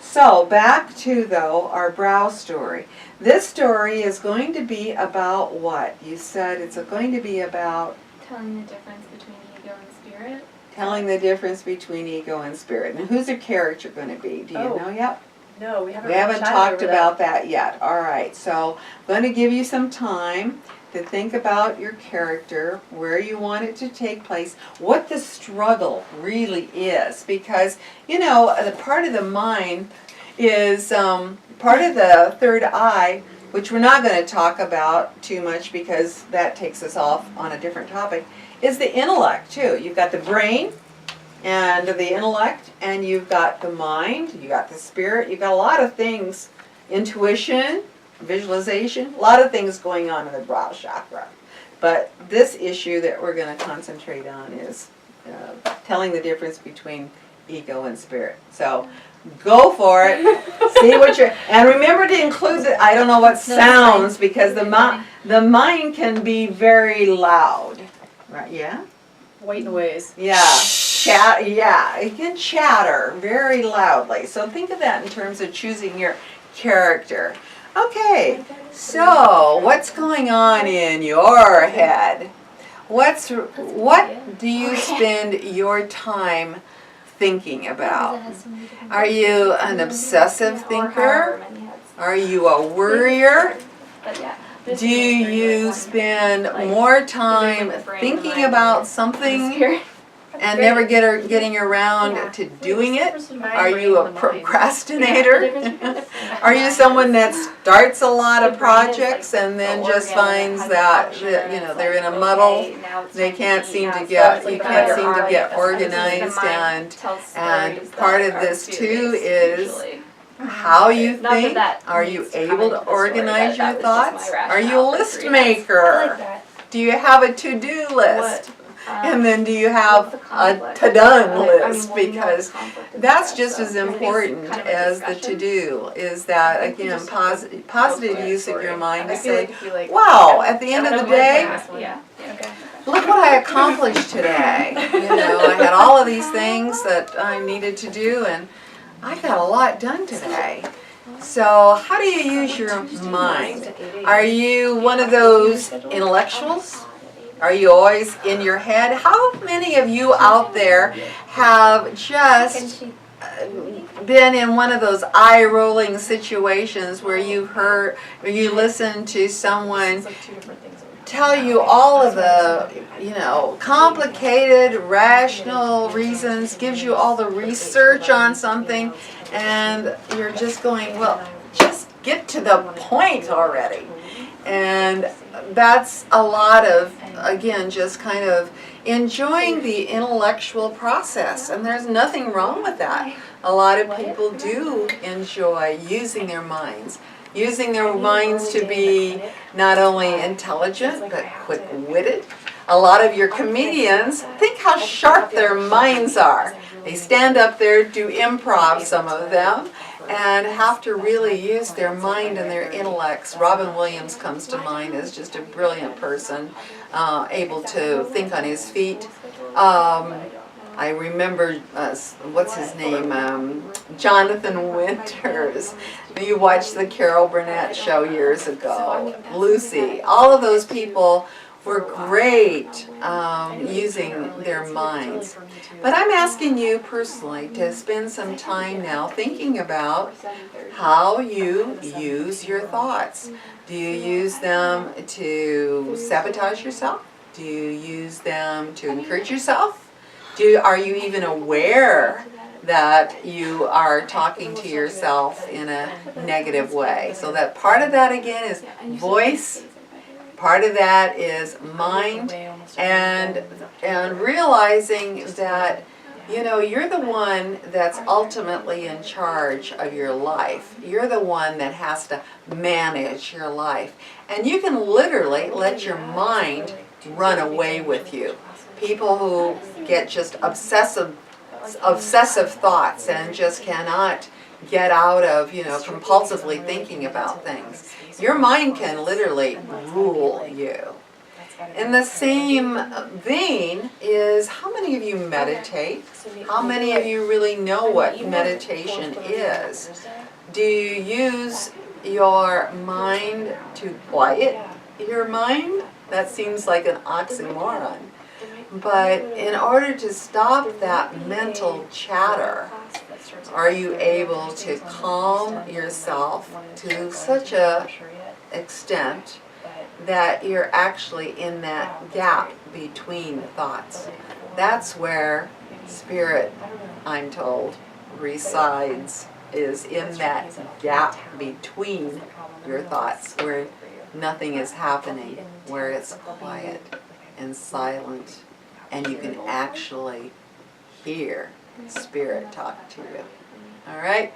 So back to, though, our brow story. This story is going to be about what? You said it's going to be about telling the difference between ego and spirit. telling the difference between ego and spirit. And who's the character going to be? Do you know yet? No, we haven't. We haven't talked about that yet. All right, so I'm going to give you some time to think about your character, where you want it to take place, what the struggle really is. Because, you know, the part of the mind is part of the third eye, which we're not going to talk about too much because that takes us off on a different topic, is the intellect too. You've got the brain and the intellect, and you've got the mind, you've got the spirit, you've got a lot of things, intuition, visualization, a lot of things going on in the brow chakra. But this issue that we're going to concentrate on is telling the difference between ego and spirit. So go for it. See what you're, and remember to include the, I don't know what sounds, because the mind can be very loud. Right? Yeah? White noise. Yeah. Yeah, it can chatter very loudly. So think of that in terms of choosing your character. Okay, so what's going on in your head? What do you spend your time thinking about? Are you an obsessive thinker? Are you a worrier? Do you spend more time thinking about something and never getting around to doing it? Are you a procrastinator? Are you someone that starts a lot of projects and then just finds that, you know, they're in a muddle? They can't seem to get, you can't seem to get organized, and part of this too is how you think. Are you able to organize your thoughts? Are you a list maker? Do you have a to-do list? And then do you have a to-done list? Because that's just as important as the to-do, is that, again, positive use of your mind to say, wow, at the end of the day, look what I accomplished today. You know, I had all of these things that I needed to do, and I got a lot done today. So how do you use your mind? Are you one of those intellectuals? Are you always in your head? How many of you out there have just been in one of those eye-rolling situations where you listen to someone tell you all of the, you know, complicated, rational reasons, gives you all the research on something, and you're just going, well, just get to the point already. And that's a lot of, again, just kind of enjoying the intellectual process, and there's nothing wrong with that. A lot of people do enjoy using their minds. Using their minds to be not only intelligent, but quick-witted. A lot of your comedians, think how sharp their minds are. They stand up there, do improv, some of them, and have to really use their mind and their intellects. Robin Williams comes to mind as just a brilliant person, able to think on his feet. I remember, what's his name, Jonathan Winters. You watched the Carol Burnett show years ago, Lucy. All of those people were great using their minds. But I'm asking you personally to spend some time now thinking about how you use your thoughts. Do you use them to sabotage yourself? Do you use them to encourage yourself? Are you even aware that you are talking to yourself in a negative way? So that part of that, again, is voice. Part of that is mind, and realizing that, you know, you're the one that's ultimately in charge of your life. You're the one that has to manage your life. And you can literally let your mind run away with you. People who get just obsessive thoughts and just cannot get out of, you know, compulsively thinking about things. Your mind can literally rule you. In the same vein is, how many of you meditate? How many of you really know what meditation is? Do you use your mind to quiet your mind? That seems like an oxymoron. But in order to stop that mental chatter, are you able to calm yourself to such a extent that you're actually in that gap between thoughts? That's where spirit, I'm told, resides, is in that gap between your thoughts, where nothing is happening, where it's quiet and silent, and you can actually hear spirit talk to you. All right?